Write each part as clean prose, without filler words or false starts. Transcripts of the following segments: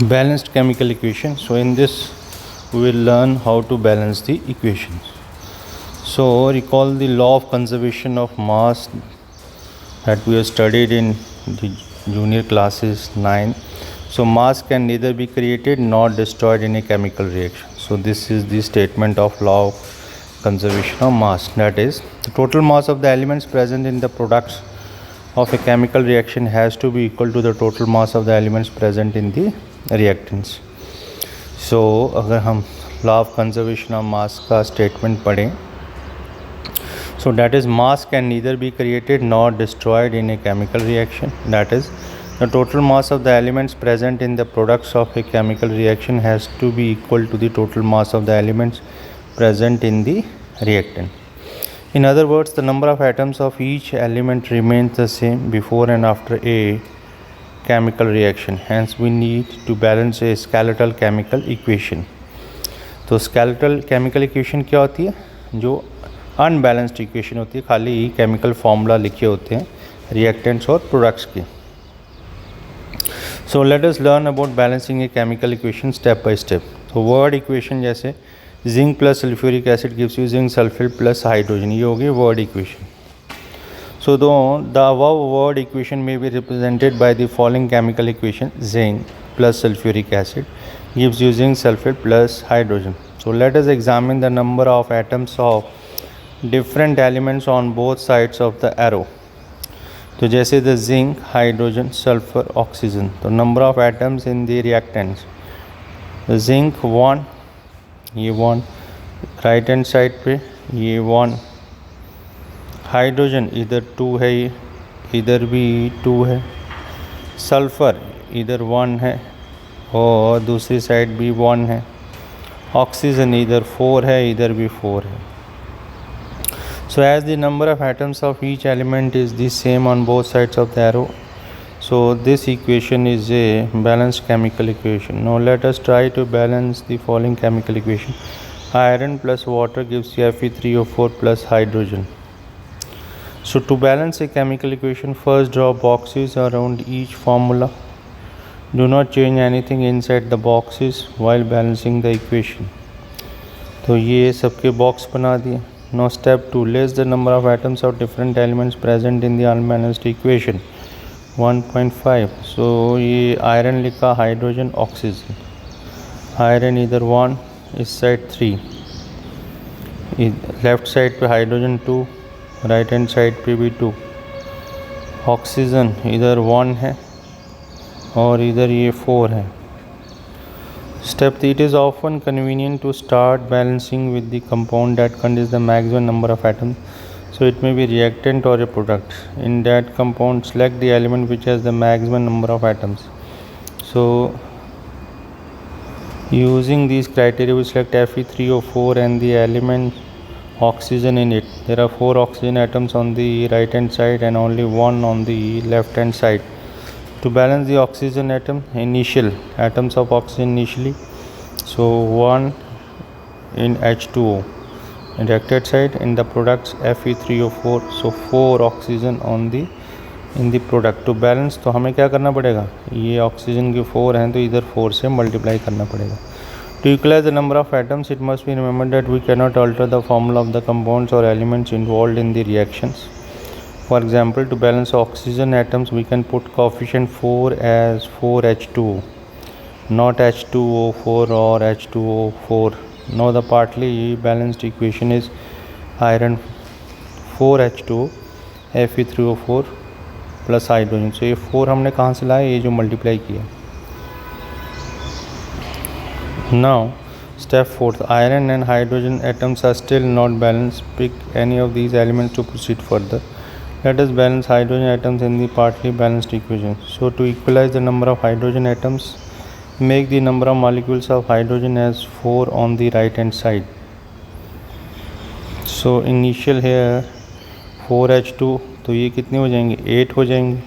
Balanced chemical equation. So in this we will learn how to balance the equations. So recall the law of conservation of mass that we have studied in the junior classes 9. So mass can neither be created nor destroyed in a chemical reaction. So this is the statement of law of conservation of mass, that is, the total mass of the elements present in the products of a chemical reaction has to be equal to the total mass of the elements present in the reactants. So अगर हम law of conservation of mass का statement पढ़ें, so that is, mass can neither be created nor destroyed in a chemical reaction. That is, the total mass of the elements present in the products of a chemical reaction has to be equal to the total mass of the elements present in the reactant. In other words, the number of atoms of each element remains the same before and after a chemical reaction. Hence, we need to balance a skeletal chemical equation. तो skeletal chemical equation क्या होती है? जो unbalanced equation होती है, खाली chemical formula लिखे होते हैं रिएक्टेंट्स और प्रोडक्ट्स के. So let us learn about balancing a chemical equation step by step. तो वर्ड इक्वेशन जैसे zinc plus sulphuric acid gives you zinc sulphate plus hydrogen, ये हो गई word equation. So the above word equation में be represented by the following chemical equation. Zinc plus sulphuric acid gives you zinc sulphate plus hydrogen. So let us examine the number of atoms of different elements on both sides of the arrow. तो जैसे the zinc, hydrogen, sulphur, oxygen, तो number of atoms in the reactants. Zinc 1, ये 1 right hand side पे, ये 1. Hydrogen इधर 2 है, ये इधर भी 2 है. सल्फर इधर 1 है और दूसरी साइड भी 1 है. ऑक्सीजन इधर 4 है, इधर भी 4 है. So as the number of atoms of each element is the same on both sides of the arrow, so this equation is a balanced chemical equation. Now let us try to balance the following chemical equation. Iron plus water gives you Fe3O4 plus hydrogen. So to balance a chemical equation, first draw boxes around each formula. Do not change anything inside the boxes while balancing the equation. तो ये सबके box बना दिए. Now step 2, list the number of atoms of different elements present in the unbalanced equation. 1.5. So ये iron लिखा, hydrogen, oxygen. Iron इधर 1, इस side 3, left side पे हाइड्रोजन 2, राइट हैंड साइड पे भी 2. ऑक्सीजन इधर 1 है और इधर ये 4 है. Step 3, it is often convenient to start balancing with the compound that contains the maximum number of atoms. So it may be reactant or a product. In that compound, select the element which has the maximum number of atoms. So using these criteria, we select Fe3O4 and the element oxygen in it. There are 4 oxygen atoms on the right hand side and only 1 on the left hand side. To balance the oxygen atom, initial atoms of oxygen initially, so 1 in H2O, in reacted side, in the products Fe3O4, so 4 oxygen on the in the product. To balance, तो हमें क्या करना पड़ेगा, ये oxygen के 4 हैं तो इधर 4 से मल्टीप्लाई करना पड़ेगा. To equalize the number of atoms, it must be remembered that we cannot alter the formula of the compounds or elements involved in the reactions. For example, to balance oxygen atoms, we can put coefficient 4 as 4H2O, not H2O4 or H2O4. Now the partly balanced equation is iron 4H2O, Fe3O4 plus hydrogen. So ये 4 हमने कहाँ से लाया, ये जो multiply किया. Now step 4, iron and hydrogen atoms are still not balanced. Pick any of these elements to proceed further. Let us balance hydrogen atoms in the partly balanced equation. So to equalize the number of hydrogen atoms, make the number of molecules of hydrogen as 4 on the right hand side. So initial here 4H2, तो ये कितने हो जाएंगे, 8 हो जाएंगे.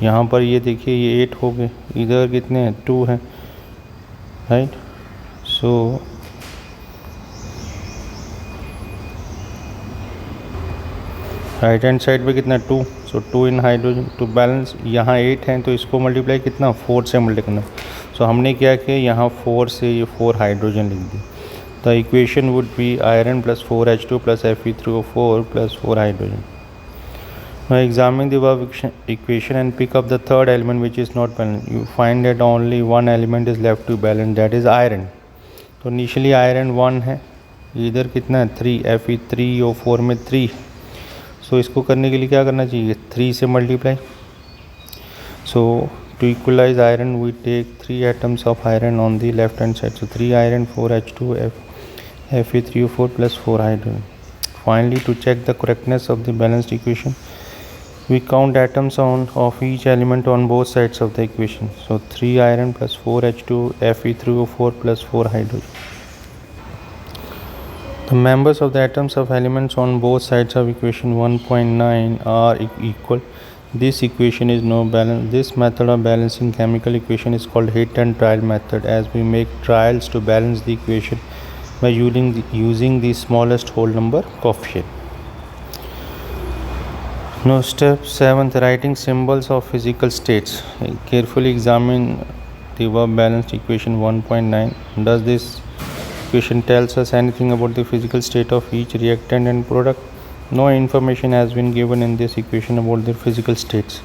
यहाँ पर ये देखिए ये 8 हो गए. इधर कितने हैं, 2 हैं, राइट. सो राइट हैंड साइड पे कितना, 2. सो 2 इन हाइड्रोजन टू बैलेंस, यहाँ 8 हैं तो इसको मल्टीप्लाई कितना 4 से मल्टीप्लाई करना। सो हमने क्या किया, यहाँ 4 से ये 4 हाइड्रोजन लिख दी। The equation would be iron plus 4H2 plus Fe3O4 plus 4 hydrogen. Now examine the above equation and pick up the third element which is not balanced. You find that only one element is left to balance, that is iron. तो initially iron 1 है, इधर कितना है 3, Fe3O4 में 3। सो इसको करने के लिए क्या करना चाहिए, 3 से multiply. So to equalize iron we take 3 atoms of iron on the left hand side. So 3 iron 4H2 Fe3O4 plus 4 hydrogen. Finally, to check the correctness of the balanced equation, we count atoms of each element on both sides of the equation. So 3 iron plus 4H2 Fe3O4 plus 4 hydrogen. The members of the atoms of elements on both sides of equation 1.9 are equal. This equation is no balance. This method of balancing chemical equation is called hit and trial method, as we make trials to balance the equation by using the smallest whole number coefficient. Now step 7th, writing symbols of physical states. Carefully examine the above balanced equation 1.9. Does this equation tells us anything about the physical state of each reactant and product? No information has been given in this equation about their physical states.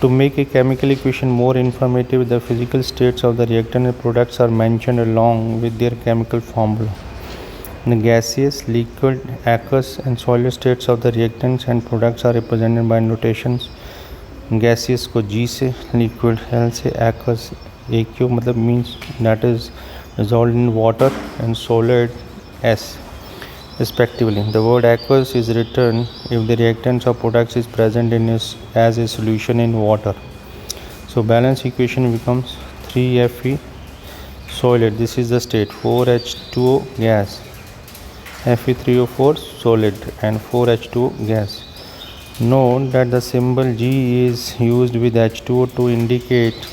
To make a chemical equation more informative, the physical states of the reactant and products are mentioned along with their chemical formula. The gaseous, liquid, aqueous and solid states of the reactants and products are represented by notations. Gaseous को G से, liquid L से, aqueous AQ मतलब means that is dissolved in water, and solid S respectively. The word aqueous is written if the reactants or products is present in as a solution in water. So balance equation becomes 3Fe solid, this is the state, 4H2O gas, Fe3O4 solid and 4H2O gas. Note that the symbol G is used with H2O to indicate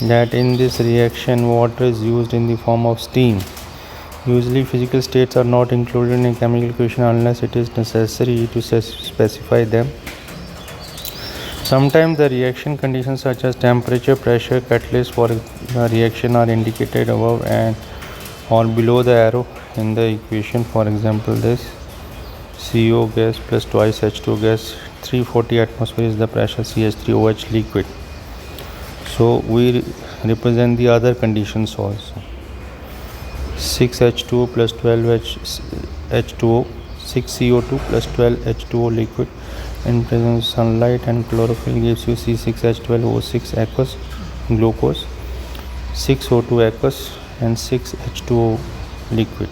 that in this reaction water is used in the form of steam. Usually physical states are not included in a chemical equation unless it is necessary to specify them. Sometimes the reaction conditions such as temperature, pressure, catalyst for the reaction are indicated above and or below the arrow in the equation. For example, this CO gas plus twice H2 gas, 340 atmosphere is the pressure, CH3OH liquid. So we represent the other conditions also. 6H2O plus 12H2O, 6CO2 plus 12H2O liquid in presence of sunlight and chlorophyll gives you C6H12O6 aqueous glucose, 6O2 aqueous and 6H2O liquid.